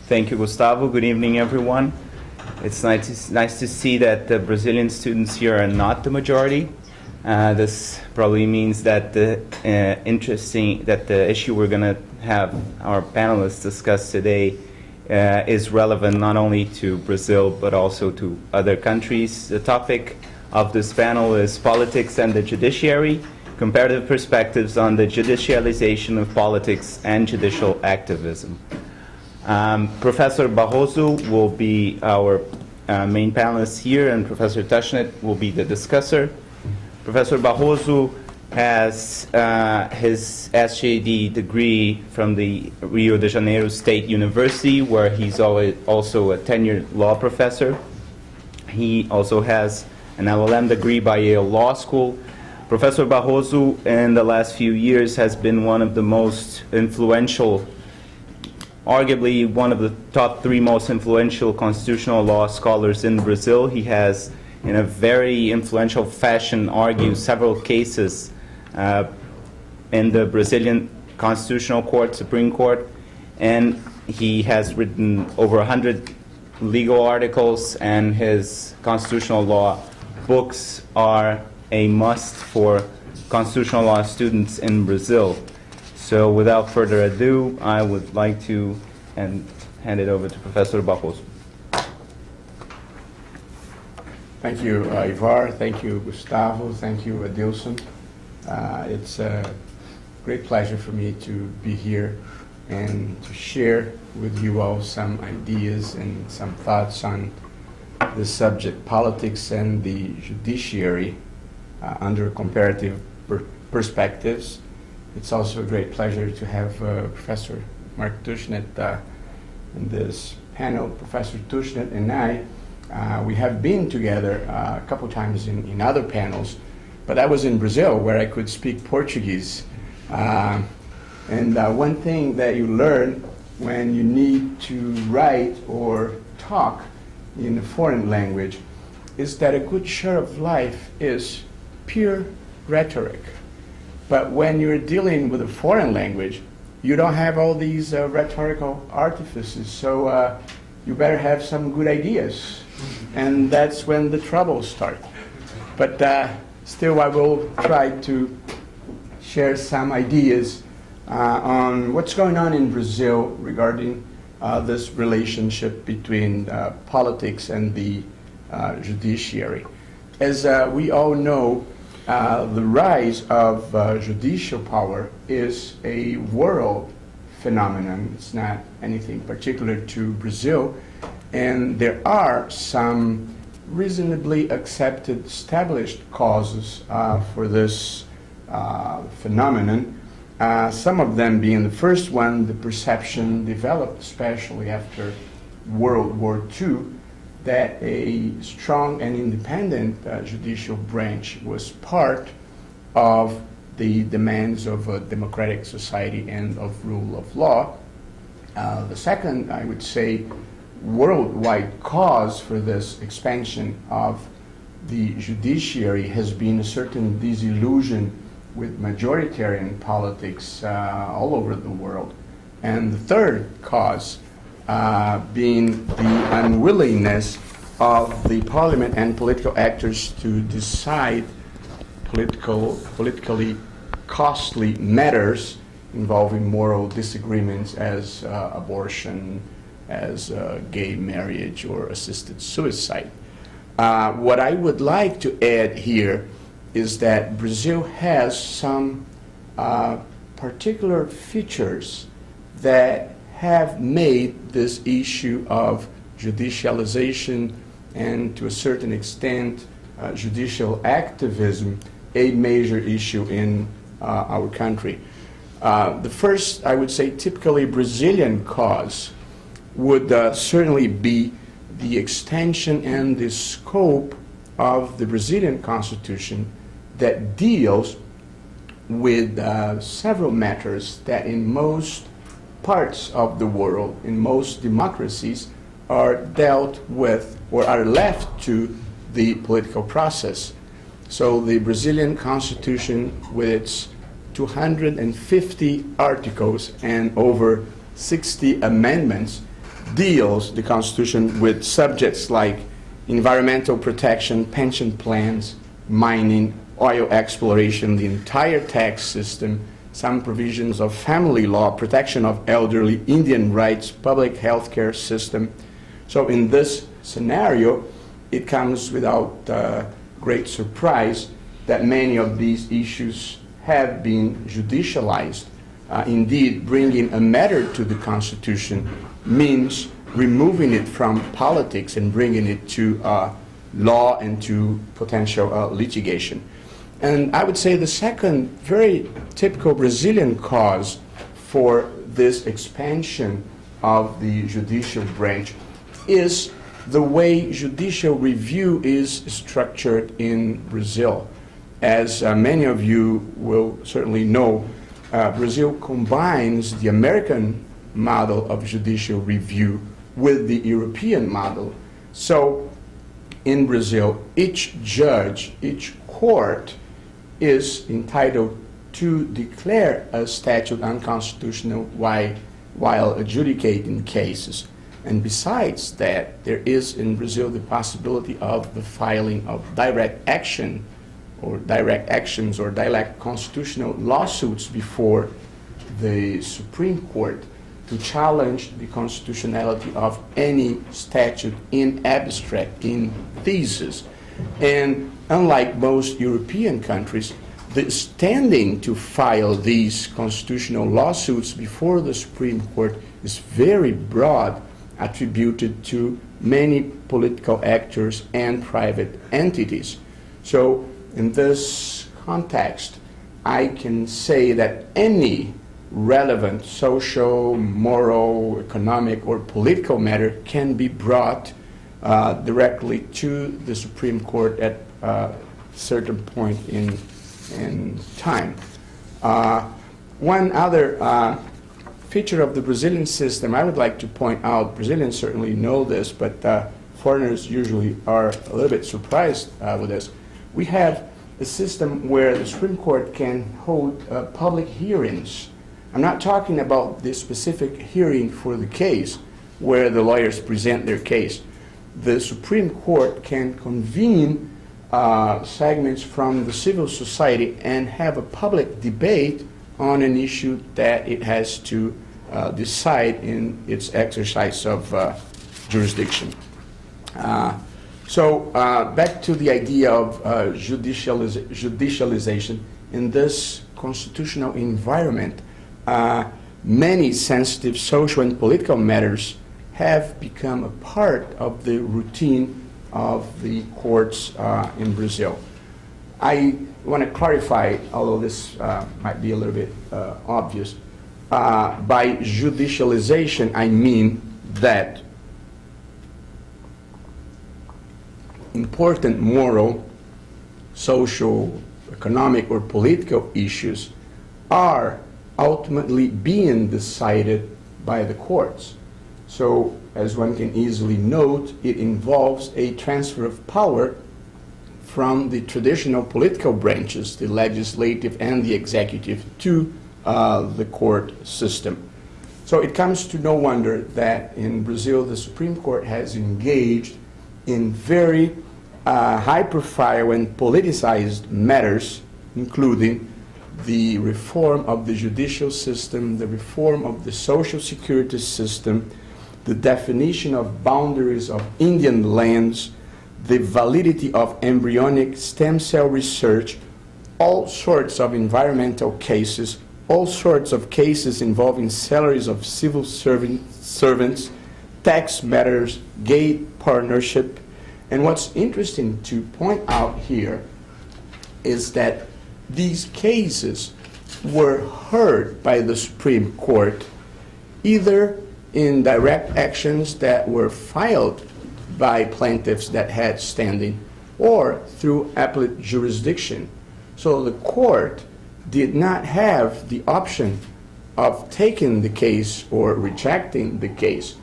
Thank you, Gustavo. Good evening, everyone. It's nice to see that the Brazilian students here are not the majority. This probably means that the issue we're going to have our panelists discuss today is relevant not only to Brazil but also to other countries. The topic of this panel is Politics and the Judiciary, Comparative Perspectives on the Judicialization of Politics and Judicial Activism. Professor Barroso will be our main panelist here, and Professor Tushnet will be the discusser. Professor Barroso has his SJD degree from the Rio de Janeiro State University, where he's also a tenured law professor. He also has an LLM degree by Yale Law School. Professor Barroso, in the last few years, has been one of the most influential, arguably one of the top 3 most influential constitutional law scholars in Brazil. He has, in a very influential fashion, argued several cases in the Brazilian Constitutional Court, Supreme Court, and he has written over 100 legal articles, and his constitutional law books are a must for constitutional law students in Brazil. So without further ado, I would like to hand it over to Professor Barroso. Thank you, Ivar. Thank you, Gustavo. Thank you, Adilson. It's a great pleasure for me to be here and to share with you all some ideas and some thoughts on the subject, politics and the judiciary under comparative perspectives. It's also a great pleasure to have Professor Mark Tushnet in this panel. Professor Tushnet and I, we have been together a couple times in other panels, but that was in Brazil, where I could speak Portuguese. And one thing that you learn when you need to write or talk in a foreign language is that a good share of life is pure rhetoric. But when you're dealing with a foreign language, you don't have all these rhetorical artifices, so you better have some good ideas. And that's when the troubles start. But still, I will try to share some ideas on what's going on in Brazil regarding this relationship between politics and the judiciary. As we all know, the rise of judicial power is a world phenomenon. It's not anything particular to Brazil. And there are some reasonably accepted, established causes for this phenomenon. Some of them being the first one, the perception developed especially after World War II, that a strong and independent judicial branch was part of the demands of a democratic society and of rule of law. The second, I would say, worldwide cause for this expansion of the judiciary has been a certain disillusion with majoritarian politics all over the world. And the third cause being the unwillingness of the parliament and political actors to decide politically costly matters involving moral disagreements as abortion, as gay marriage or assisted suicide. What I would like to add here is that Brazil has some particular features that have made this issue of judicialization and, to a certain extent, judicial activism a major issue in our country. The first, I would say, typically Brazilian cause would certainly be the extension and the scope of the Brazilian Constitution that deals with several matters that in most parts of the world, in most democracies, are dealt with or are left to the political process. So the Brazilian Constitution, with its 250 articles and over 60 amendments, deals the Constitution with subjects like environmental protection, pension plans, mining, oil exploration, the entire tax system, some provisions of family law, protection of elderly, Indian rights, public health care system. So in this scenario, it comes without great surprise that many of these issues have been judicialized. Indeed, bringing a matter to the Constitution means removing it from politics and bringing it to law and to potential litigation. And I would say the second very typical Brazilian cause for this expansion of the judicial branch is the way judicial review is structured in Brazil. As many of you will certainly know, Brazil combines the American model of judicial review with the European model. So in Brazil, each judge, each court is entitled to declare a statute unconstitutional while adjudicating cases. And besides that, there is in Brazil the possibility of the filing of direct action or direct actions or direct constitutional lawsuits before the Supreme Court to challenge the constitutionality of any statute in abstract, in thesis. And unlike most European countries, the standing to file these constitutional lawsuits before the Supreme Court is very broad, attributed to many political actors and private entities. So in this context, I can say that any relevant social, moral, economic, or political matter can be brought directly to the Supreme Court at a certain point in time. One other feature of the Brazilian system I would like to point out, Brazilians certainly know this, but foreigners usually are a little bit surprised with this. We have a system where the Supreme Court can hold public hearings. I'm not talking about the specific hearing for the case where the lawyers present their case. The Supreme Court can convene segments from the civil society and have a public debate on an issue that it has to decide in its exercise of jurisdiction. So back to the idea of judicialization. In this constitutional environment, many sensitive social and political matters have become a part of the routine of the courts in Brazil. I want to clarify, although this might be a little bit obvious, by judicialization I mean that important moral, social, economic, or political issues are ultimately being decided by the courts. So, as one can easily note, it involves a transfer of power from the traditional political branches, the legislative and the executive, to the court system. So it comes to no wonder that in Brazil the Supreme Court has engaged in very high-profile and politicized matters, including the reform of the judicial system, the reform of the social security system, the definition of boundaries of Indian lands, the validity of embryonic stem cell research, all sorts of environmental cases, all sorts of cases involving salaries of civil servants, tax matters, gay partnership. And what's interesting to point out here is that these cases were heard by the Supreme Court either in direct actions that were filed by plaintiffs that had standing or through appellate jurisdiction. So the court did not have the option of taking the case or rejecting the case.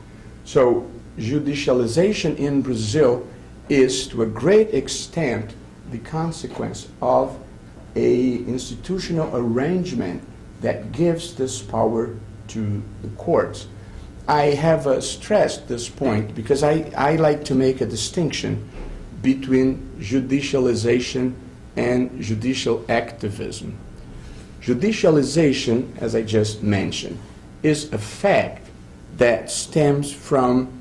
So judicialization in Brazil is to a great extent the consequence of a institutional arrangement that gives this power to the courts. I have stressed this point because I like to make a distinction between judicialization and judicial activism. Judicialization, as I just mentioned, is a fact that stems from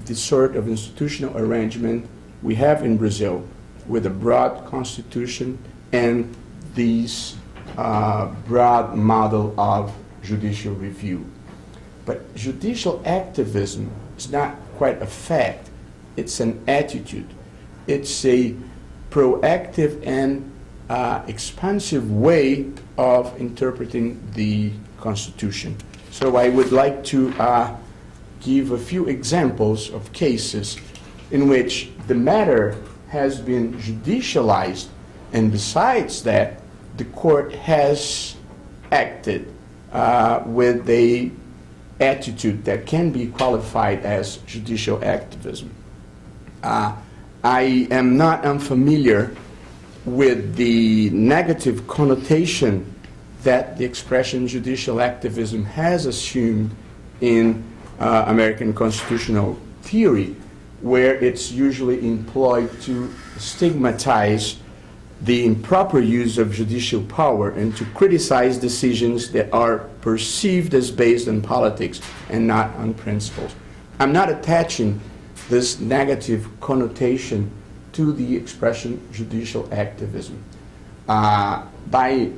the sort of institutional arrangement we have in Brazil with a broad constitution and this broad model of judicial review. But judicial activism is not quite a fact, it's an attitude. It's a proactive and expansive way of interpreting the Constitution. So I would like to give a few examples of cases in which the matter has been judicialized, and besides that, the court has acted with a attitude that can be qualified as judicial activism. I am not unfamiliar with the negative connotation that the expression judicial activism has assumed in American constitutional theory, where it's usually employed to stigmatize the improper use of judicial power and to criticize decisions that are perceived as based on politics and not on principles. I'm not attaching this negative connotation to the expression judicial activism. By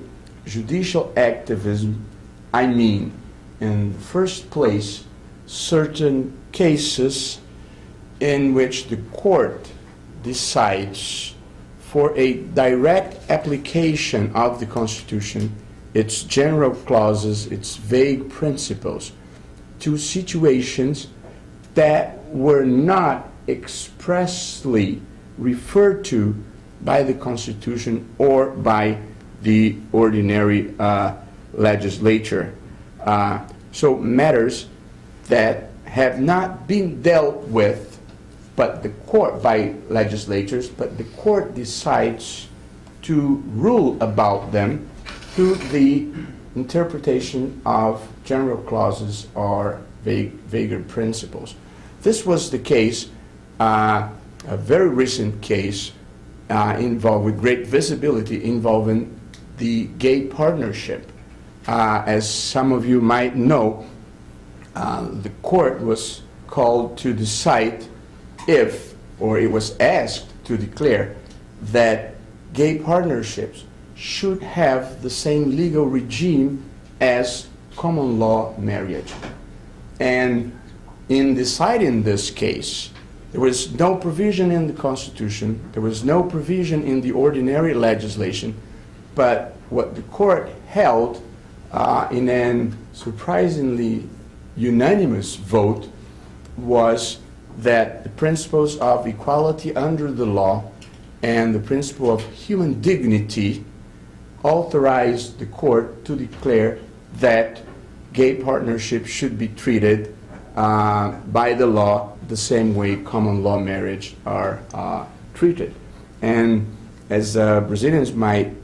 judicial activism, I mean, in the first place, certain cases in which the court decides for a direct application of the Constitution, its general clauses, its vague principles, to situations that were not expressly referred to by the Constitution or by the ordinary legislature. So matters that have not been dealt with but the court by legislatures, but the court decides to rule about them through the interpretation of general clauses or vaguer principles. This was the case, a very recent case with great visibility involving the gay partnership. As some of you might know, the court was called to decide if, or it was asked to declare, that gay partnerships should have the same legal regime as common law marriage. And in deciding this case, there was no provision in the Constitution, there was no provision in the ordinary legislation, but what the court held in a surprisingly unanimous vote was that the principles of equality under the law and the principle of human dignity authorized the court to declare that gay partnerships should be treated by the law the same way common law marriage are treated. And as Brazilians might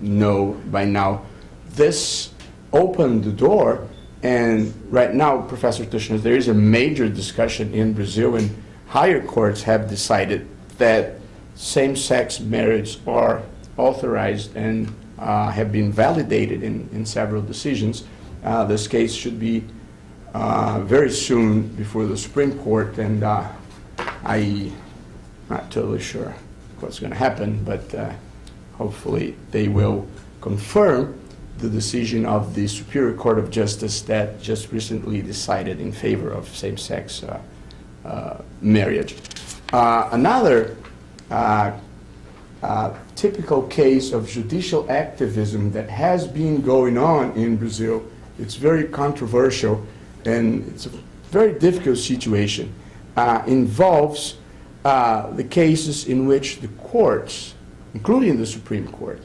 know by now, this opened the door. And right now, Professor Tushnet, there is a major discussion in Brazil, and higher courts have decided that same-sex marriage are authorized and have been validated in several decisions. This case should be very soon before the Supreme Court, and I'm not totally sure what's going to happen, but hopefully they will confirm the decision of the Superior Court of Justice that just recently decided in favor of same-sex marriage. Another typical case of judicial activism that has been going on in Brazil, it's very controversial and it's a very difficult situation, involves the cases in which the courts, including the Supreme Court,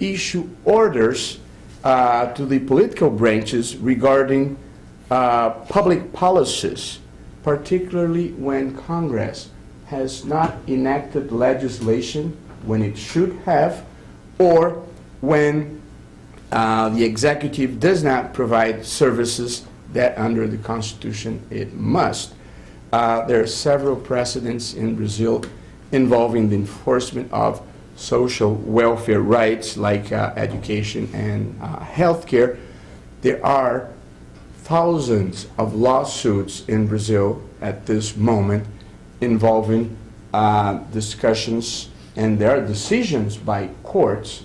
issue orders to the political branches regarding public policies, particularly when Congress has not enacted legislation when it should have, or when the executive does not provide services that under the Constitution it must. There are several precedents in Brazil involving the enforcement of social welfare rights like education and healthcare. There are thousands of lawsuits in Brazil at this moment involving discussions, and there are decisions by courts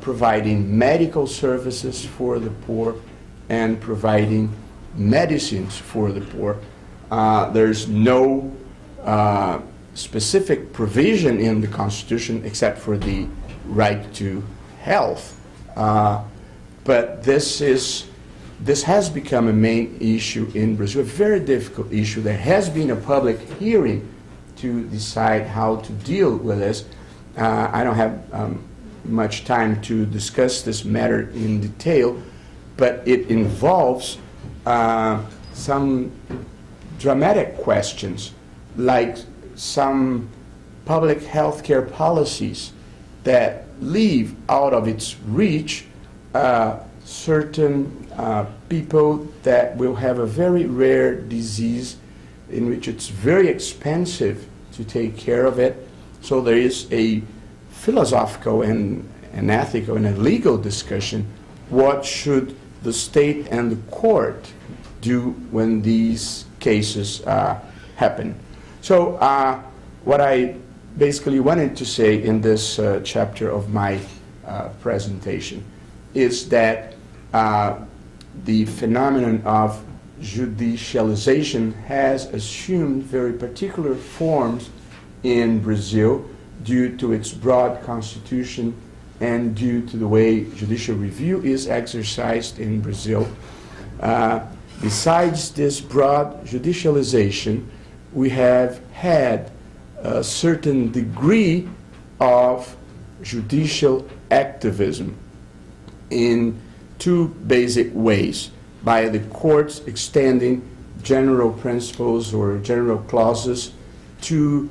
providing medical services for the poor and providing medicines for the poor. There's no specific provision in the Constitution except for the right to health. But this has become a main issue in Brazil, a very difficult issue. There has been a public hearing to decide how to deal with this. I don't have much time to discuss this matter in detail, but it involves some dramatic questions, like some public health care policies that leave out of its reach certain people that will have a very rare disease in which it's very expensive to take care of it. So there is a philosophical and an ethical and a legal discussion. What should the state and the court do when these cases happen? So what I basically wanted to say in this chapter of my presentation is that the phenomenon of judicialization has assumed very particular forms in Brazil due to its broad constitution and due to the way judicial review is exercised in Brazil. Besides this broad judicialization, we have had a certain degree of judicial activism in two basic ways: by the courts extending general principles or general clauses to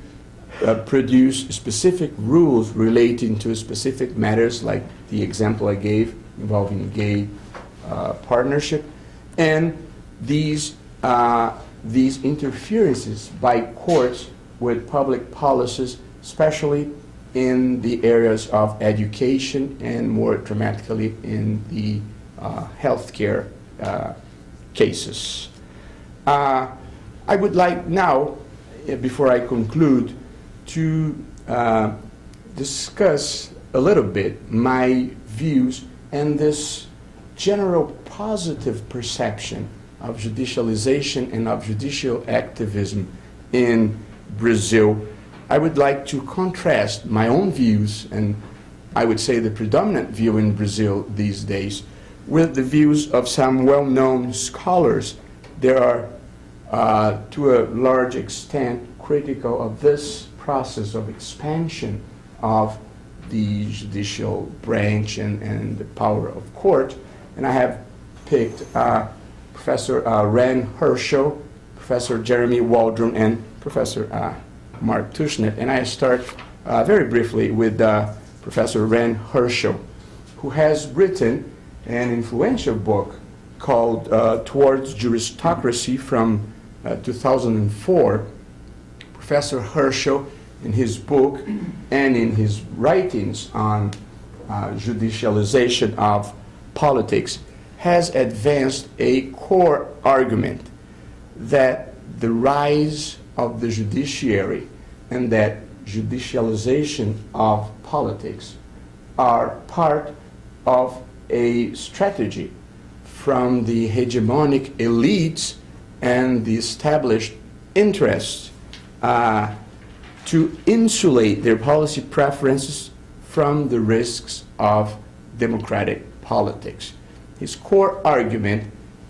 produce specific rules relating to specific matters, like the example I gave involving gay partnership, and these interferences by courts with public policies, especially in the areas of education and more dramatically in the healthcare cases. I would like now, before I conclude, to discuss a little bit my views and this general positive perception of judicialization and of judicial activism in Brazil. I would like to contrast my own views, and I would say the predominant view in Brazil these days, with the views of some well-known scholars. There are, to a large extent, critical of this process of expansion of the judicial branch and the power of court. And I have picked Professor Ran Herschel, Professor Jeremy Waldron, and Professor Mark Tushnet. And I start very briefly with Professor Ran Herschel, who has written an influential book called Towards Juristocracy from 2004. Professor Herschel, in his book and in his writings on judicialization of politics, has advanced a core argument that the rise of the judiciary and that judicialization of politics are part of a strategy from the hegemonic elites and the established interests to insulate their policy preferences from the risks of democratic politics. His core argument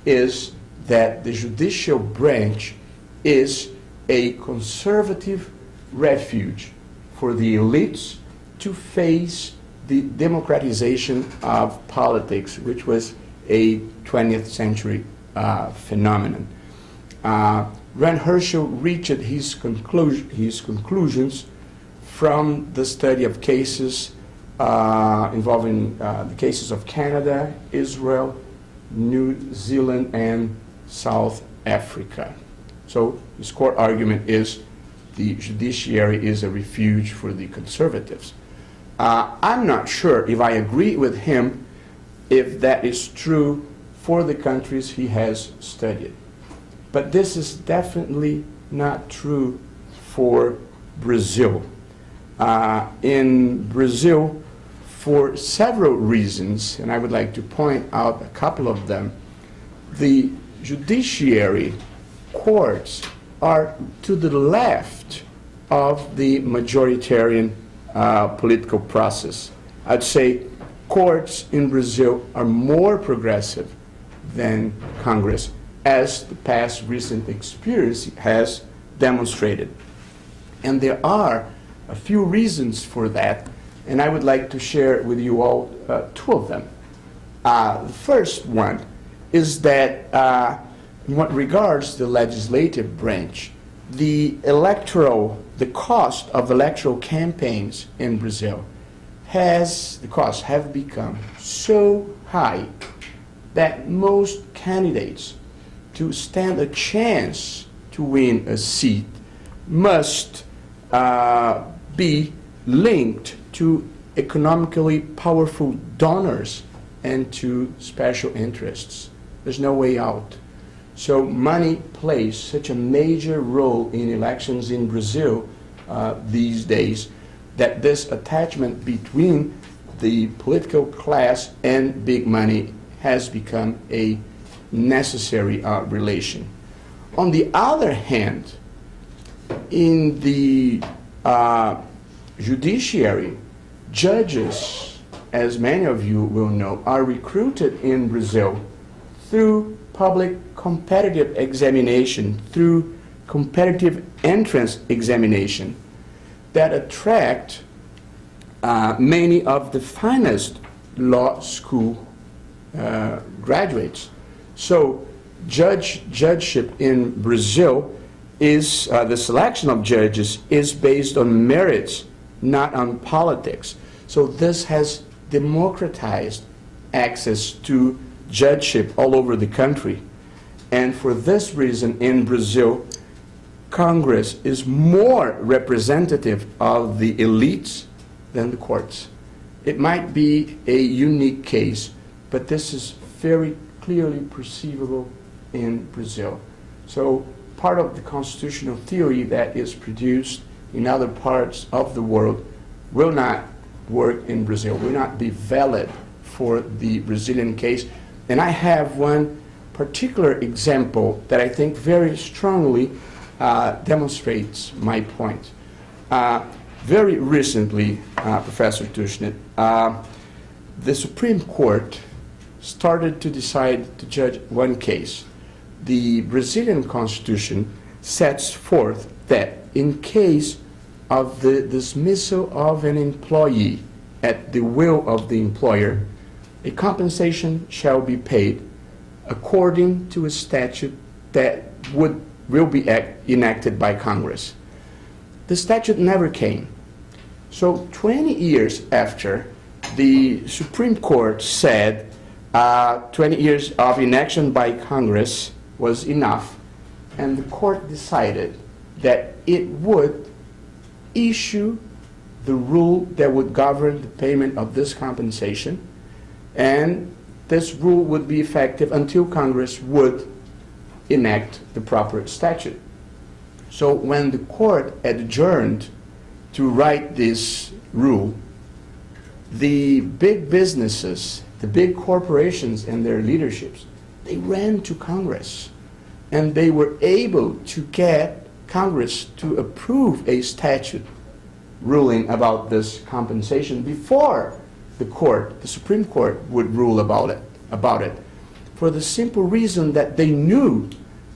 is that the judicial branch is a conservative refuge for the elites to face the democratization of politics, which was a 20th century phenomenon. Ran Herschel reached his conclusions from the study of cases involving the cases of Canada, Israel, New Zealand, and South Africa. So his core argument is the judiciary is a refuge for the conservatives. I'm not sure if I agree with him if that is true for the countries he has studied. But this is definitely not true for Brazil. In Brazil, for several reasons, and I would like to point out a couple of them, the judiciary courts are to the left of the majoritarian political process. I'd say courts in Brazil are more progressive than Congress, as the past recent experience has demonstrated. And there are a few reasons for that, and I would like to share with you all two of them. The first one is that in what regards the legislative branch, the cost of electoral campaigns in Brazil have become so high that most candidates, to stand a chance to win a seat, must be linked to economically powerful donors and to special interests. There's no way out. So money plays such a major role in elections in Brazil these days that this attachment between the political class and big money has become a necessary relation. On the other hand, in the judiciary, judges, as many of you will know, are recruited in Brazil through public competitive examination, through competitive entrance examination that attract many of the finest law school graduates. So judgeship in Brazil is, the selection of judges is based on merits, not on politics. So this has democratized access to judgeship all over the country. And for this reason, in Brazil, Congress is more representative of the elites than the courts. It might be a unique case, but this is very clearly perceivable in Brazil. So part of the constitutional theory that is produced in other parts of the world will not work in Brazil, will not be valid for the Brazilian case. And I have one particular example that I think very strongly demonstrates my point. Very recently, Professor Tushnet, the Supreme Court started to decide to judge one case. The Brazilian Constitution sets forth that in case of the dismissal of an employee at the will of the employer, a compensation shall be paid according to a statute that will be enacted by Congress. The statute never came. So 20 years after, the Supreme Court said 20 years of inaction by Congress was enough, and the court decided that it would issue the rule that would govern the payment of this compensation, and this rule would be effective until Congress would enact the proper statute. So when the court adjourned to write this rule, the big businesses, the big corporations and their leaderships, they ran to Congress, and they were able to get Congress to approve a statute ruling about this compensation before the Supreme Court would rule about it, for the simple reason that they knew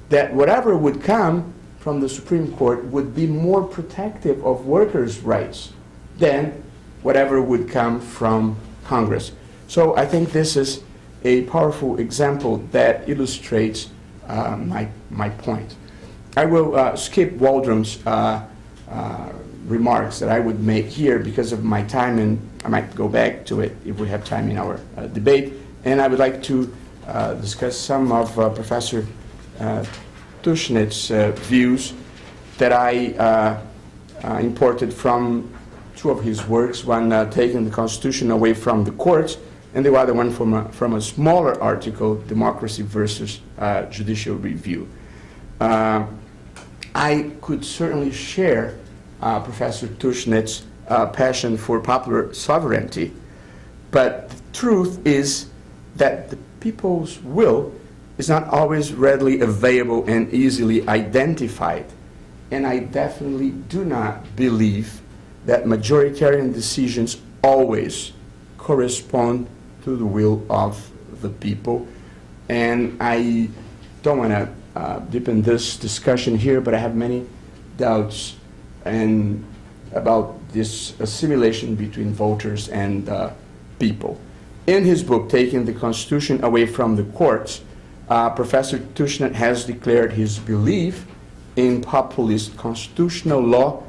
that whatever would come from the Supreme Court would be more protective of workers' rights than whatever would come from Congress. So I think this is a powerful example that illustrates my point. I will skip Waldron's remarks that I would make here because of my time, and I might go back to it if we have time in our debate. And I would like to discuss some of Professor Tushnet's views that I imported from two of his works, one taking the Constitution away from the courts, and the other one from a smaller article, Democracy versus Judicial Review. I could certainly share Professor Tushnet's passion for popular sovereignty, but the truth is that the people's will is not always readily available and easily identified. And I definitely do not believe that majoritarian decisions always correspond to the will of the people. And I don't want to deepen this discussion here, but I have many doubts about this assimilation between voters and people. In his book, Taking the Constitution Away from the Courts, Professor Tushnet has declared his belief in populist constitutional law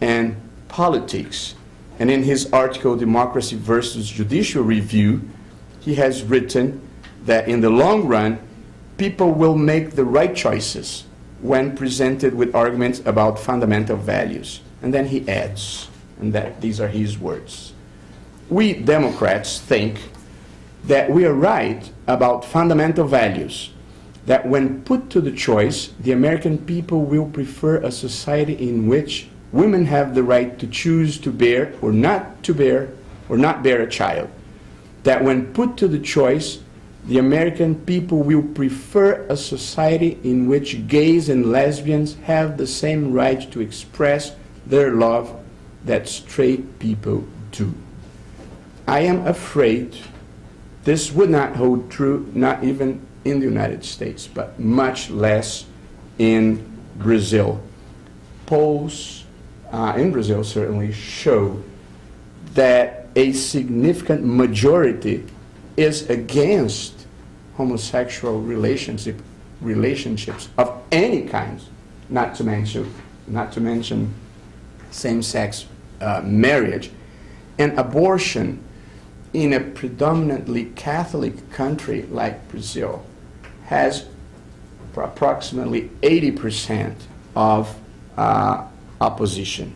and politics. And in his article, Democracy versus Judicial Review, he has written that in the long run, people will make the right choices when presented with arguments about fundamental values. And then he adds, and that these are his words, "We Democrats think that we are right about fundamental values, that when put to the choice, the American people will prefer a society in which women have the right to choose to bear or not bear a child. That when put to the choice, the American people will prefer a society in which gays and lesbians have the same right to express their love that straight people do. I am afraid this would not hold true, not even in the United States, but much less in Brazil. Polls in Brazil certainly show that a significant majority is against homosexual relationships of any kind, not to mention same-sex marriage, and abortion in a predominantly Catholic country like Brazil has approximately 80% of opposition.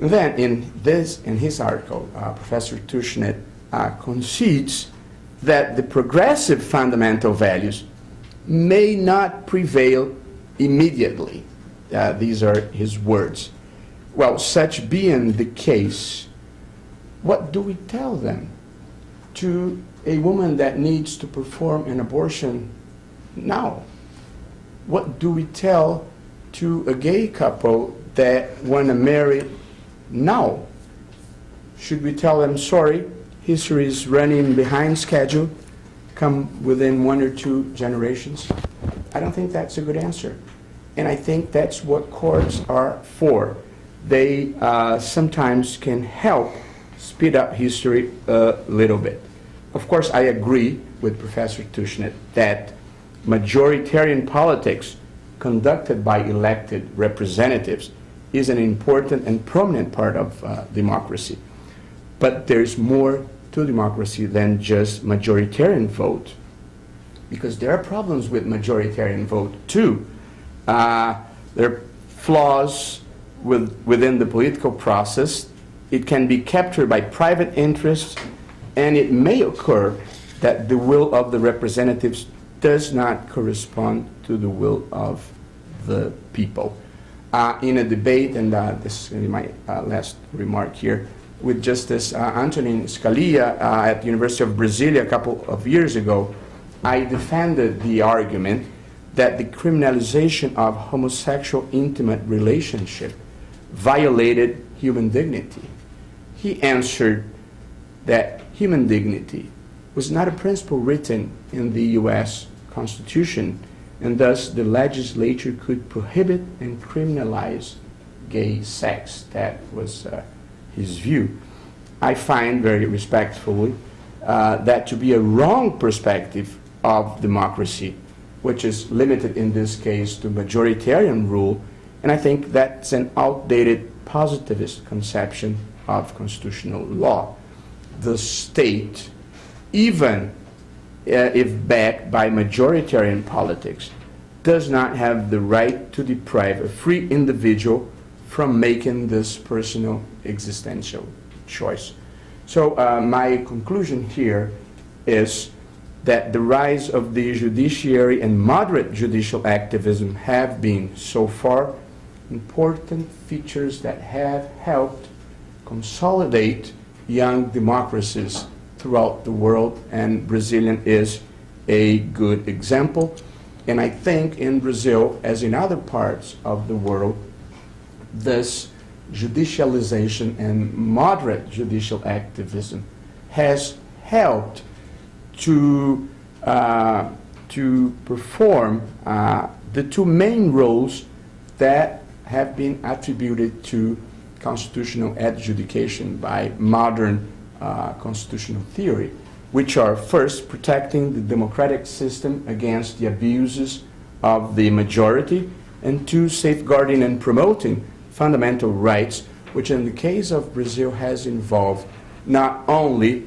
And then in his article, Professor Tushnet concedes that the progressive fundamental values may not prevail immediately. These are his words. Well, such being the case, what do we tell them? To a woman that needs to perform an abortion now? What do we tell to a gay couple that want to marry now? Should we tell them, sorry, history is running behind schedule, come within 1 or 2 generations? I don't think that's a good answer. And I think that's what courts are for. They sometimes can help speed up history a little bit. Of course, I agree with Professor Tushnet that majoritarian politics conducted by elected representatives is an important and prominent part of democracy. But there's more to democracy than just majoritarian vote, because there are problems with majoritarian vote too. There are flaws within the political process. It can be captured by private interests, and it may occur that the will of the representatives does not correspond to the will of the people. In a debate, and this is going to be my last remark here, with Justice Antonin Scalia at the University of Brasilia a couple of years ago, I defended the argument that the criminalization of homosexual intimate relationship violated human dignity. He answered that human dignity was not a principle written in the U.S. Constitution, and thus the legislature could prohibit and criminalize gay sex. That was his view. I find very respectfully that to be a wrong perspective of democracy, which is limited in this case to majoritarian rule, and I think that's an outdated positivist conception of constitutional law. The state, even if backed by majoritarian politics, does not have the right to deprive a free individual from making this personal existential choice. So my conclusion here is that the rise of the judiciary and moderate judicial activism have been, so far, important features that have helped consolidate young democracies throughout the world, and Brazilian is a good example. And I think in Brazil, as in other parts of the world, this judicialization and moderate judicial activism has helped to perform the two main roles that have been attributed to constitutional adjudication by modern constitutional theory, which are first protecting the democratic system against the abuses of the majority, and two, safeguarding and promoting fundamental rights, which in the case of Brazil has involved not only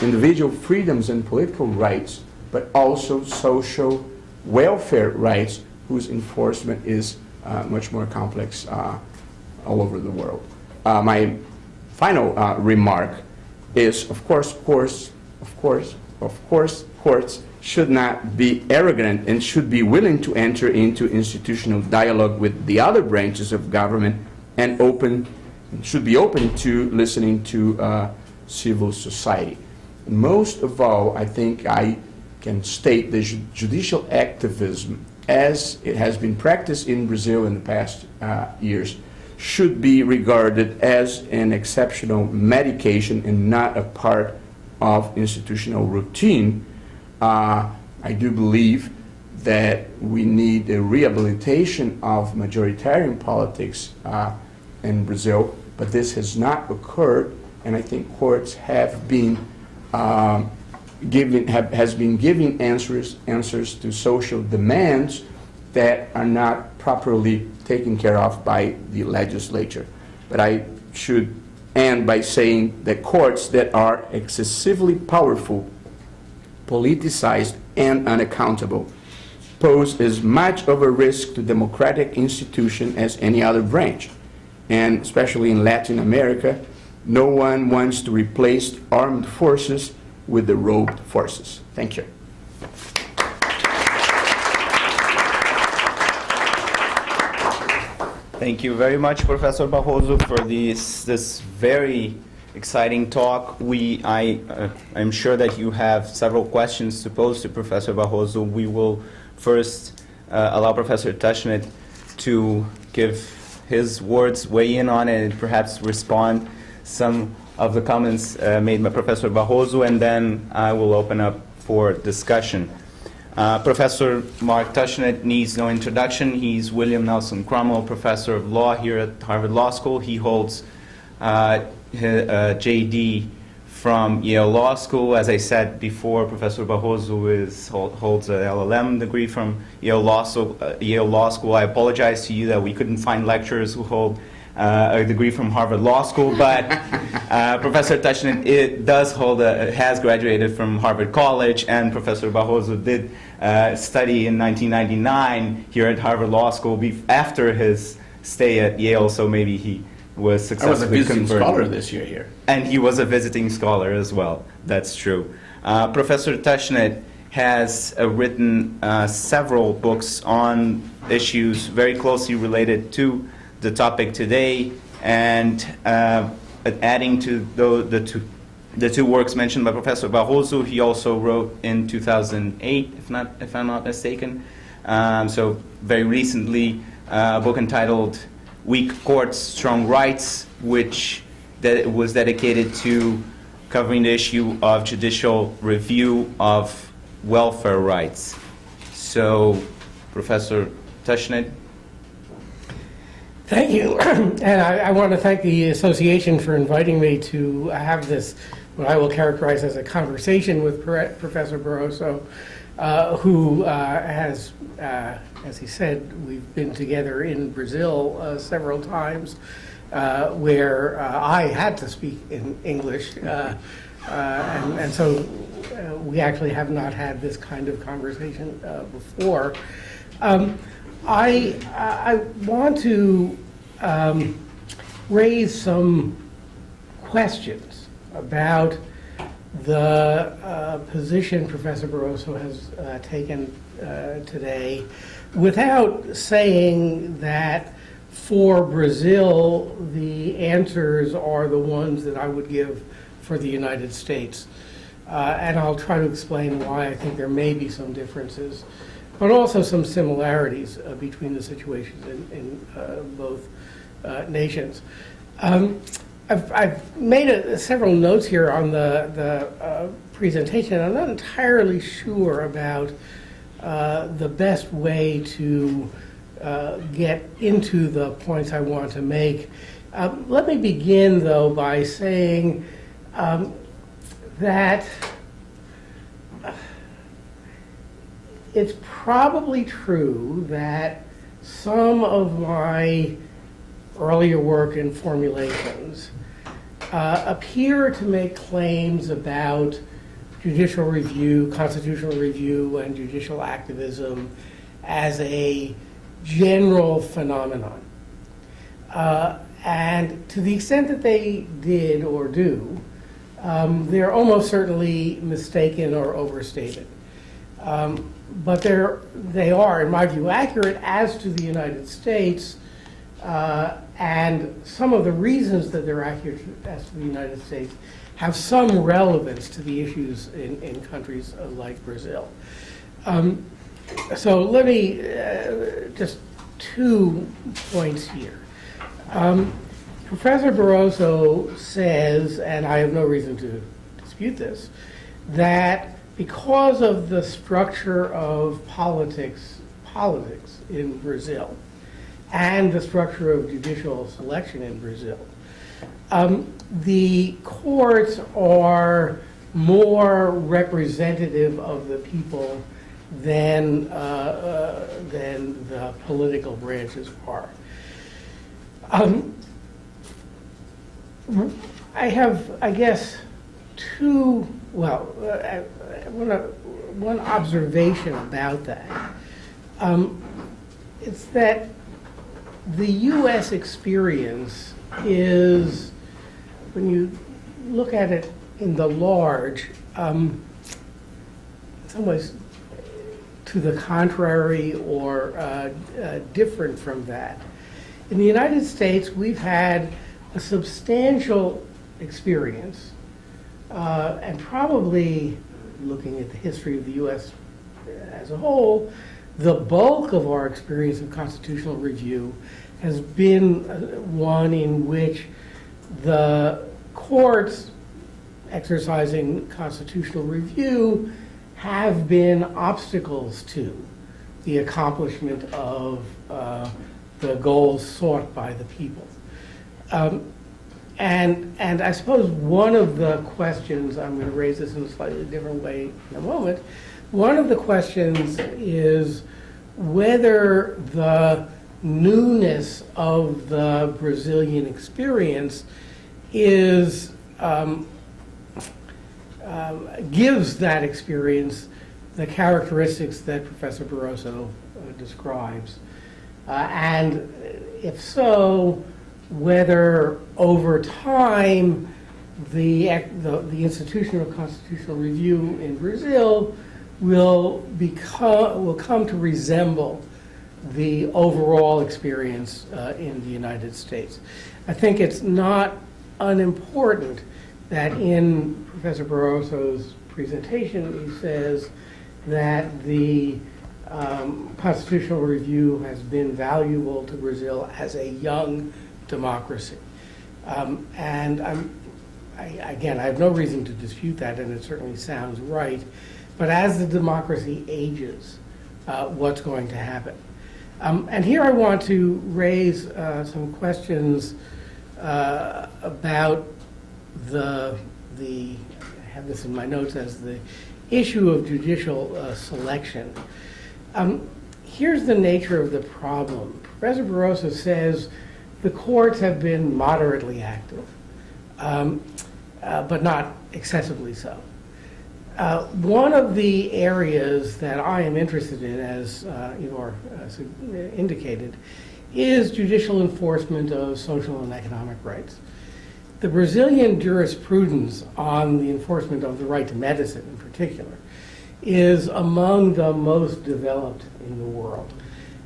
individual freedoms and political rights, but also social welfare rights, whose enforcement is much more complex all over the world. My final remark is, of course, courts should not be arrogant and should be willing to enter into institutional dialogue with the other branches of government and should be open to listening to civil society. Most of all, I think I can state the judicial activism, as it has been practiced in Brazil in the past years, should be regarded as an exceptional medication and not a part of institutional routine. I do believe that we need a rehabilitation of majoritarian politics in Brazil, but this has not occurred, and I think courts have been giving answers to social demands that are not properly taken care of by the legislature. But I should end by saying that courts that are excessively powerful, politicized, and unaccountable pose as much of a risk to democratic institution as any other branch. And especially in Latin America, no one wants to replace armed forces with the robed forces. Thank you. Thank you very much, Professor Barroso, for this very exciting talk. I'm sure that you have several questions to pose to Professor Barroso. We will first allow Professor Tushnet to give his words, weigh in on it, and perhaps respond some of the comments made by Professor Barroso, and then I will open up for discussion. Professor Mark Tushnet needs no introduction. He's William Nelson Cromwell Professor of Law here at Harvard Law School. He holds JD from Yale Law School. As I said before, Professor Barroso holds an LLM degree from Yale Law School. I apologize to you that we couldn't find lecturers who hold a degree from Harvard Law School, but Professor Tushnet has graduated from Harvard College, and Professor Barroso did study in 1999 here at Harvard Law School after his stay at Yale, so maybe he was successfully I was a visiting converted. scholar this year here. And he was a visiting scholar as well. That's true. Professor Tushnet has written several books on issues very closely related to the topic today, and adding to the two works mentioned by Professor Barroso, he also wrote in 2008, if I'm not mistaken, so very recently, a book entitled Weak Courts, Strong Rights, which was dedicated to covering the issue of judicial review of welfare rights. So, Professor Tushnet. Thank you. And I want to thank the association for inviting me to have this, what I will characterize as a conversation with Professor Barroso, who has, as he said, we've been together in Brazil several times, where I had to speak in English. And so we actually have not had this kind of conversation before. I want to raise some questions about the position Professor Barroso has taken today, without saying that for Brazil the answers are the ones that I would give for the United States. And I'll try to explain why I think there may be some differences, but also some similarities between the situations in both nations. I've made several notes here on the presentation. I'm not entirely sure about the best way to get into the points I want to make. Let me begin, though, by saying that it's probably true that some of my earlier work and formulations appear to make claims about judicial review, constitutional review, and judicial activism as a general phenomenon. And to the extent that they did or do, they're almost certainly mistaken or overstated. But they are, in my view, accurate as to the United States, and some of the reasons that they're accurate as to the United States have some relevance to the issues in countries like Brazil. So let me, just 2 points here. Professor Barroso says, and I have no reason to dispute this, that because of the structure of politics in Brazil and the structure of judicial selection in Brazil, the courts are more representative of the people than the political branches are. I have, I guess, one observation about that. It's that the U.S. experience is, when you look at it in the large, in some ways to the contrary or different from that. In the United States, we've had a substantial experience, and probably, looking at the history of the U.S. as a whole, the bulk of our experience of constitutional review has been one in which the courts exercising constitutional review have been obstacles to the accomplishment of the goals sought by the people. And I suppose one of the questions, I'm going to raise this in a slightly different way in a moment, one of the questions is whether the newness of the Brazilian experience is gives that experience the characteristics that Professor Barroso describes. And if so, whether over time the institution of constitutional review in Brazil will come to resemble the overall experience in the United States. I think it's not unimportant that in Professor Barroso's presentation he says that the constitutional review has been valuable to Brazil as a young democracy. And again, I have no reason to dispute that, and it certainly sounds right. But as the democracy ages, what's going to happen? And here I want to raise some questions about I have this in my notes as the issue of judicial selection. Here's the nature of the problem. Professor Barroso says the courts have been moderately active, but not excessively so. One of the areas that I am interested in, as Ivor indicated, is judicial enforcement of social and economic rights. The Brazilian jurisprudence on the enforcement of the right to medicine in particular is among the most developed in the world.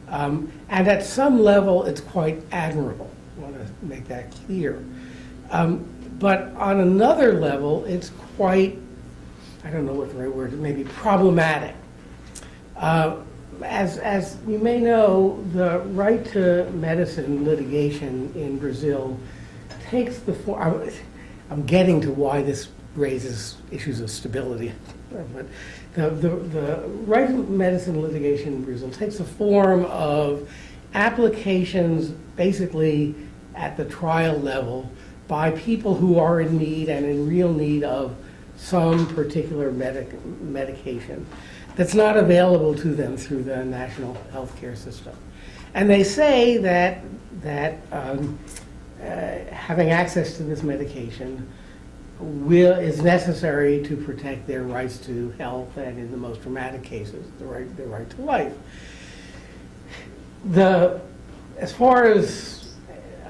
And at some level, it's quite admirable. I want to make that clear. But on another level, it's quite, I don't know what the right word is, maybe problematic. As you may know, the right to medicine litigation in Brazil takes the form, I'm getting to why this raises issues of stability, but the right to medicine litigation in Brazil takes the form of applications basically at the trial level by people who are in need and in real need of some particular medication that's not available to them through the national health care system. And they say that having access to this medication is necessary to protect their rights to health and, in the most dramatic cases, their right to life. As far as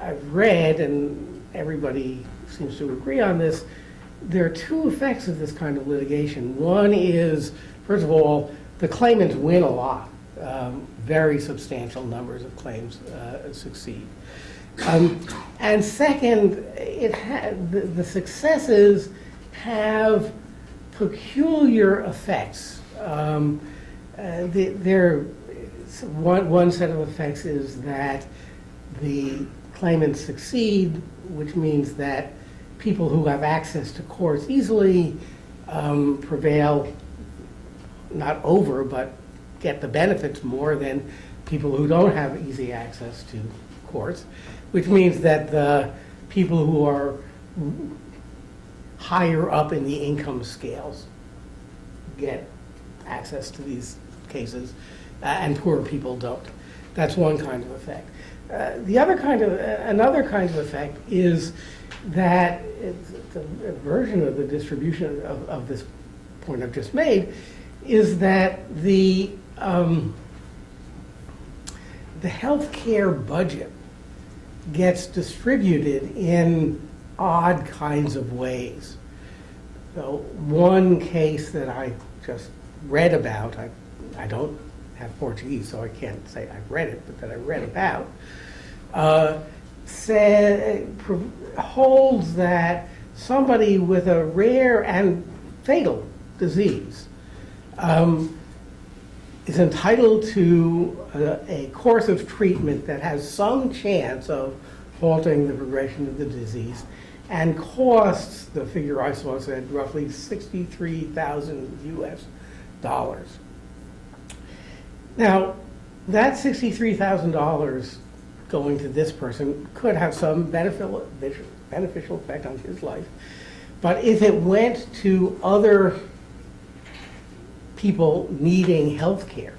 I've read, and everybody seems to agree on this, there are two effects of this kind of litigation. One is, first of all, the claimants win a lot. Very substantial numbers of claims succeed. And second, the successes have peculiar effects. One set of effects is that the claimants succeed, which means that people who have access to courts easily prevail, not over, but get the benefits more than people who don't have easy access to courts, which means that the people who are higher up in the income scales get access to these cases, and poorer people don't. That's one kind of effect. Another kind of effect is that it's a version of the distribution of this point I've just made, is that the healthcare budget gets distributed in odd kinds of ways. So one case that I just read about, I don't have Portuguese, so I can't say I've read it, but that I read about, holds that somebody with a rare and fatal disease is entitled to a course of treatment that has some chance of halting the progression of the disease and costs, the figure I saw said, roughly $63,000 US. Now, that $63,000 going to this person could have some beneficial effect on his life, but if it went to other people needing health care,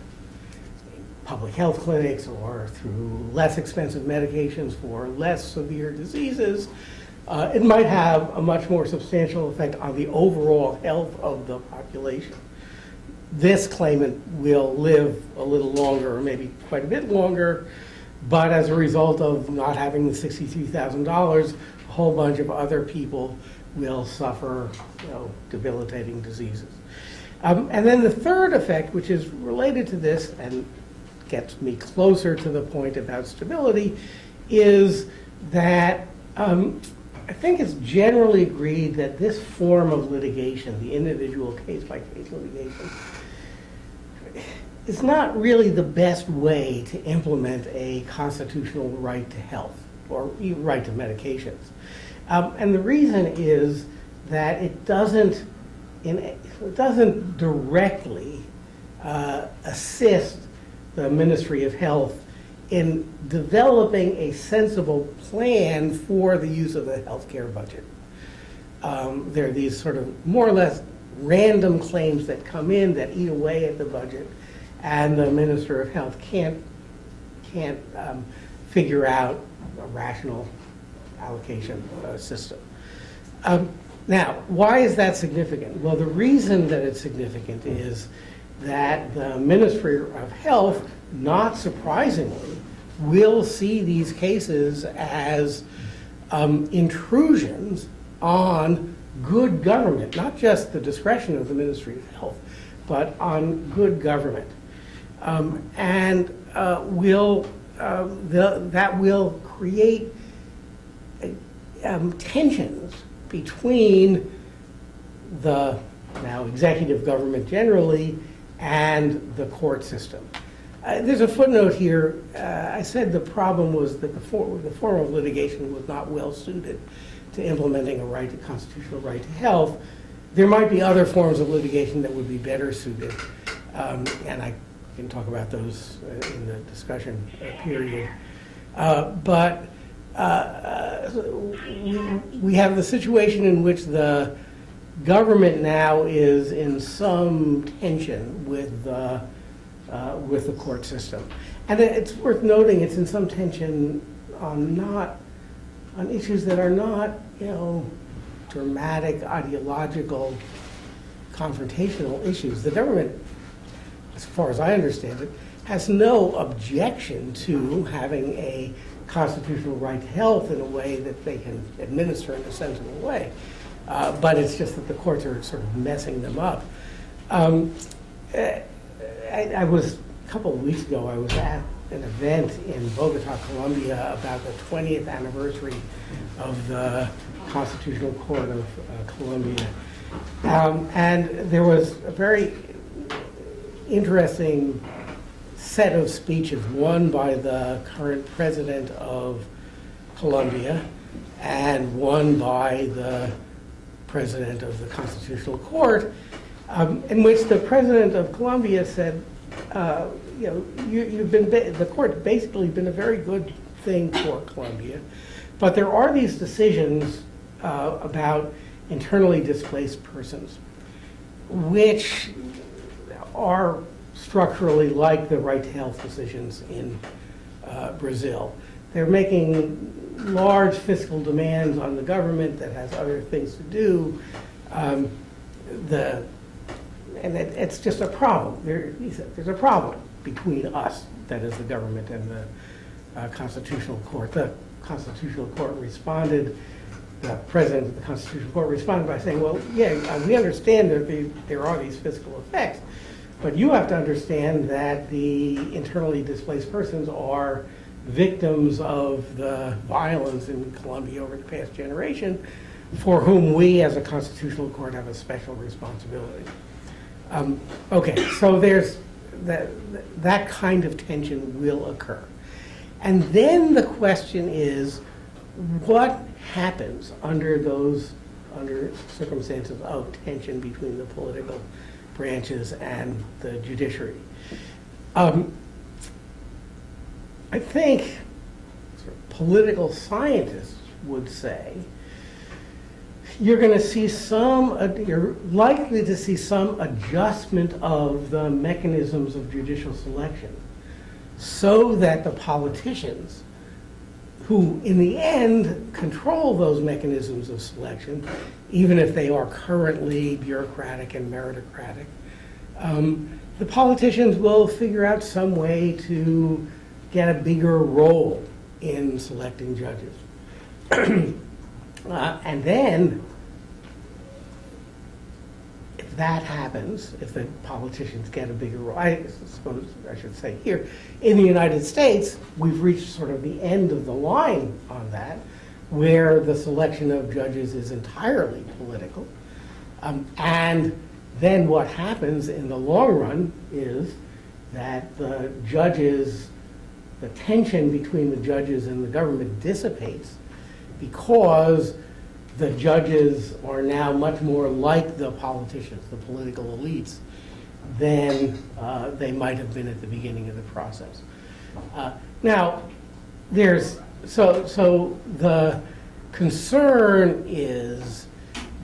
public health clinics, or through less expensive medications for less severe diseases, it might have a much more substantial effect on the overall health of the population. This claimant will live a little longer, or maybe quite a bit longer, but as a result of not having the $63,000, a whole bunch of other people will suffer, debilitating diseases. And then the third effect, which is related to this and gets me closer to the point about stability, is that I think it's generally agreed that this form of litigation, the individual case-by-case litigation, is not really the best way to implement a constitutional right to health or even right to medications. And the reason is that it doesn't directly assist the Ministry of Health in developing a sensible plan for the use of the healthcare budget. There are these sort of more or less random claims that come in that eat away at the budget, and the Minister of Health can't figure out a rational allocation system. Now, why is that significant? Well, the reason that it's significant is that the Ministry of Health, not surprisingly, will see these cases as intrusions on good government, not just the discretion of the Ministry of Health, but on good government. That will create tensions between the now executive government generally and the court system. There's a footnote here. I said the problem was that the form of litigation was not well suited to implementing a constitutional right to health. There might be other forms of litigation that would be better suited, and I can talk about those in the discussion period. But we have the situation in which the government now is in some tension with the court system, and it's worth noting it's in some tension on issues that are not, dramatic ideological confrontational issues. The government, as far as I understand it, has no objection to having a constitutional right to health in a way that they can administer in a sensible way. But it's just that the courts are sort of messing them up. I was, a couple of weeks ago, I was at an event in Bogota, Colombia, about the 20th anniversary of the Constitutional Court of Colombia. And there was a very interesting set of speeches, one by the current president of Colombia and one by the president of the Constitutional Court, in which the president of Colombia said, the court basically been a very good thing for Colombia, but there are these decisions about internally displaced persons, which are structurally like the right to health decisions in Brazil. They're making large fiscal demands on the government that has other things to do. It's just a problem. He said, there's a problem between us, that is the government, and the Constitutional Court. The Constitutional Court responded, the president of the Constitutional Court responded by saying, well, yeah, we understand that there are these fiscal effects, but you have to understand that the internally displaced persons are victims of the violence in Colombia over the past generation, for whom we as a Constitutional Court have a special responsibility. Okay, so there's that kind of tension will occur. And then the question is, what happens under circumstances of tension between the political branches and the judiciary? I think sort of political scientists would say you're likely to see some adjustment of the mechanisms of judicial selection so that the politicians, who in the end control those mechanisms of selection, even if they are currently bureaucratic and meritocratic, the politicians will figure out some way to get a bigger role in selecting judges. And then, if that happens, if the politicians get a bigger role, I suppose I should say here, in the United States, we've reached sort of the end of the line on that, where the selection of judges is entirely political. And then what happens in the long run is that the tension between the judges and the government dissipates, because the judges are now much more like the politicians, the political elites, than they might have been at the beginning of the process. Now, so the concern is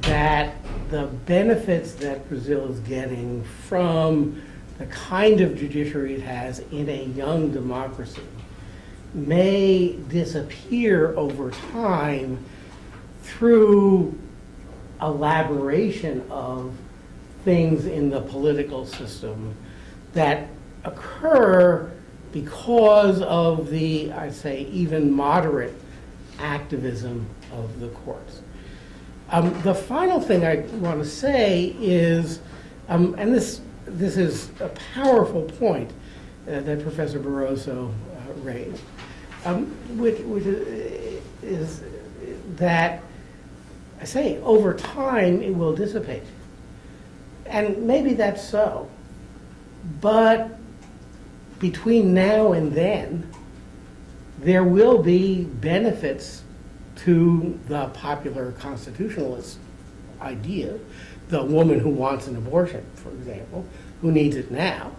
that the benefits that Brazil is getting from the kind of judiciary it has in a young democracy may disappear over time through elaboration of things in the political system that occur because of the, I'd say, even moderate activism of the courts. The final thing I want to say is, and this is a powerful point that Professor Barroso raised, which is that, I say, over time it will dissipate. And maybe that's so. But between now and then, there will be benefits to the popular constitutionalist idea, the woman who wants an abortion, for example, who needs it now.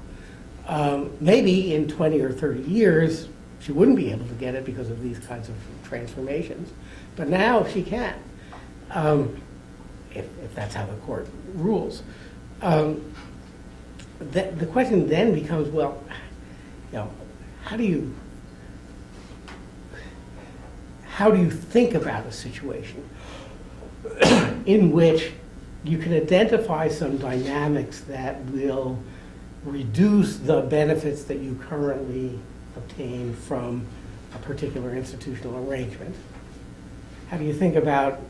Maybe in 20 or 30 years, she wouldn't be able to get it because of these kinds of transformations. But now she can, if that's how the court rules. The question then becomes, well, how do you think about a situation in which you can identify some dynamics that will reduce the benefits that you currently obtain from a particular institutional arrangement? How do you think about,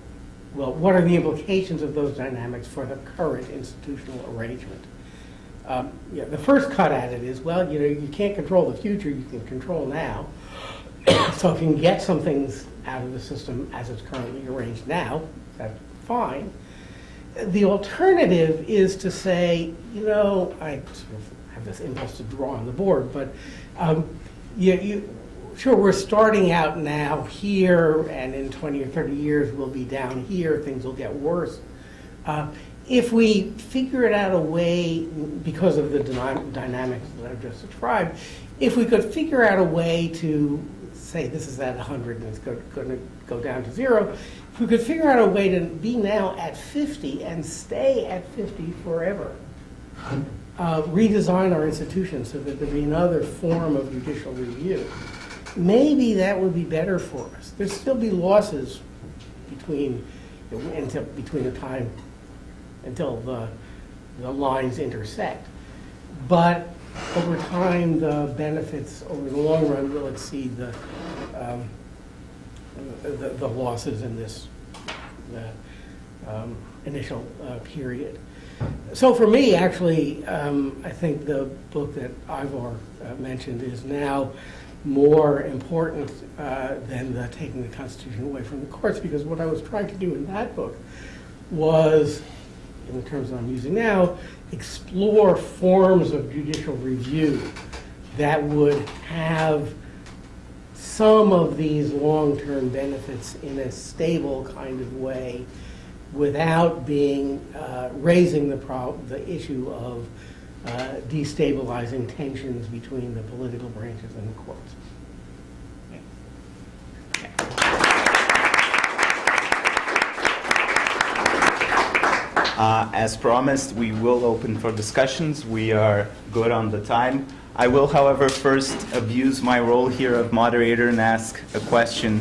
well, what are the implications of those dynamics for the current institutional arrangement? The first cut at it is, well, you can't control the future, you can control now. So if you can get some things out of the system as it's currently arranged now, that's fine. The alternative is to say, I sort of have this impulse to draw on the board, but sure, we're starting out now here, and in 20 or 30 years we'll be down here, things will get worse. If we figure it out a way, because of the dynamics that I've just described, if we could figure out a way to say this is at 100 and it's going to go down to 0, if we could figure out a way to be now at 50 and stay at 50 forever, redesign our institutions so that there'd be another form of judicial review, maybe that would be better for us. There'd still be losses between the time until the lines intersect. But over time, the benefits over the long run will exceed the losses in this initial period. So for me, actually, I think the book that Ivor mentioned is now more important than taking the Constitution away from the courts, because what I was trying to do in that book was, in the terms that I'm using now, explore forms of judicial review that would have some of these long-term benefits in a stable kind of way without raising the issue of destabilizing tensions between the political branches and the courts. As promised, we will open for discussions. We are good on the time. I will, however, first abuse my role here of moderator and ask a question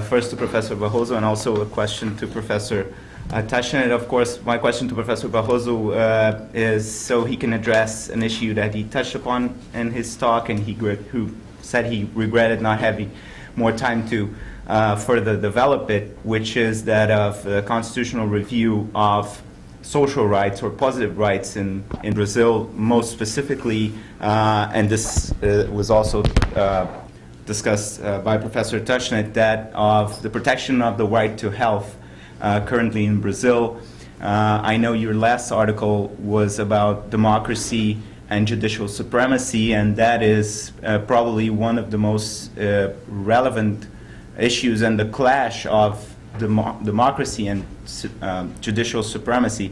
first to Professor Barroso and also a question to Professor Tushnet. Of course, my question to Professor Barroso is so he can address an issue that he touched upon in his talk, and who said he regretted not having more time to further develop it, which is that of the constitutional review of social rights or positive rights in Brazil, most specifically, and this was also discussed by Professor Tushnet, that of the protection of the right to health currently in Brazil. I know your last article was about democracy and judicial supremacy, and that is probably one of the most relevant issues, and the clash of democracy and judicial supremacy.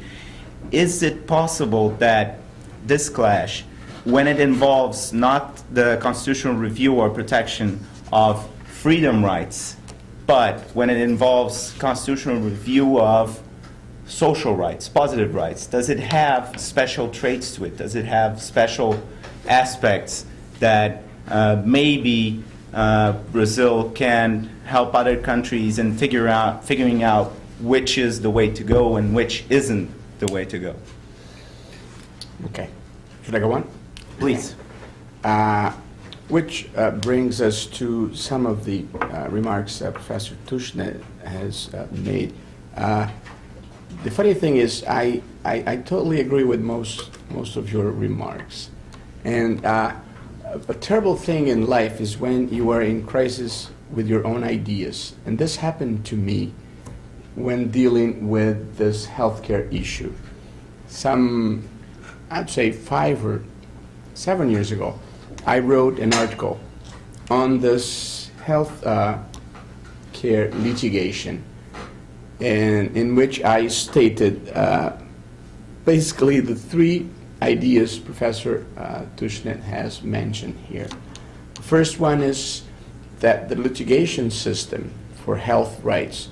Is it possible that this clash, when it involves not the constitutional review or protection of freedom rights, but when it involves constitutional review of social rights, positive rights, does it have special traits to it? Does it have special aspects that maybe Brazil can help other countries in figuring out which is the way to go and which isn't the way to go. Okay. Should I go on? Please. Which brings us to some of the remarks Professor Tushnet has made. The funny thing is, I totally agree with most of your remarks. And a terrible thing in life is when you are in crisis with your own ideas. And this happened to me when dealing with this healthcare issue. I'd say 5 or 7 years ago, I wrote an article on this health care litigation, and in which I stated basically the 3 ideas Professor Tushnet has mentioned here. The first one is that the litigation system for health rights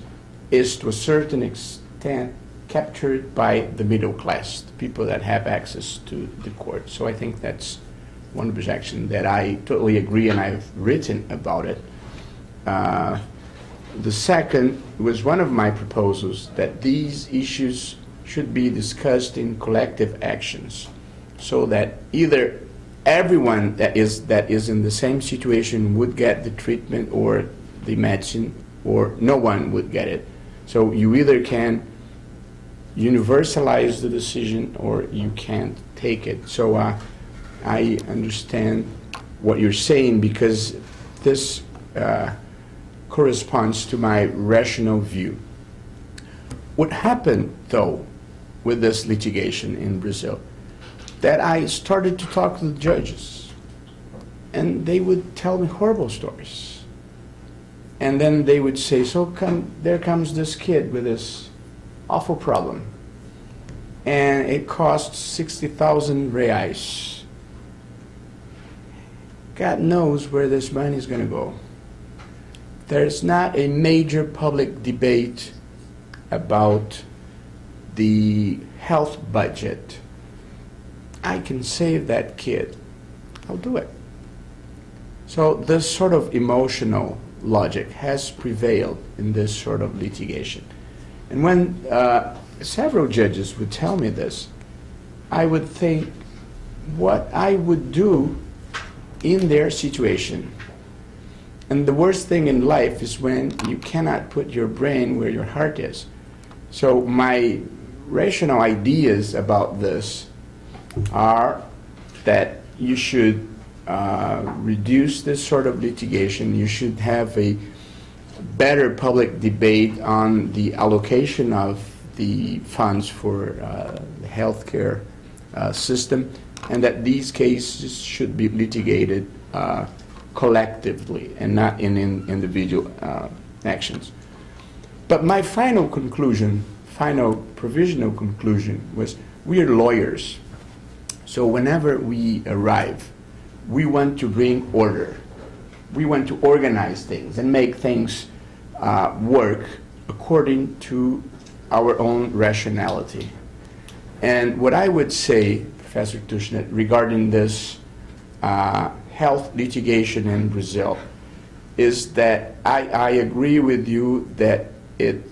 is to a certain extent captured by the middle class, the people that have access to the court. So I think that's one objection that I totally agree, and I've written about it. The second was one of my proposals, that these issues should be discussed in collective actions, so that either everyone that is in the same situation would get the treatment or the medicine, or no one would get it. So you either can universalize the decision or you can't take it. So I understand what you're saying, because this corresponds to my rational view. What happened, though, with this litigation in Brazil, that I started to talk to the judges, and they would tell me horrible stories. And then they would say, there comes this kid with this awful problem, and it costs 60,000 reais. God knows where this money is going to go. There's not a major public debate about the health budget. I can save that kid. I'll do it. So this sort of emotional logic has prevailed in this sort of litigation. And when several judges would tell me this, I would think what I would do in their situation. And the worst thing in life is when you cannot put your brain where your heart is. So my rational ideas about this are that you should reduce this sort of litigation. You should have a better public debate on the allocation of the funds for the healthcare system, and that these cases should be litigated collectively and not in individual actions. But my final provisional conclusion was, we are lawyers. So whenever we arrive, we want to bring order. We want to organize things and make things work according to our own rationality. And what I would say, Professor Tushnet, regarding this health litigation in Brazil, is that I agree with you that it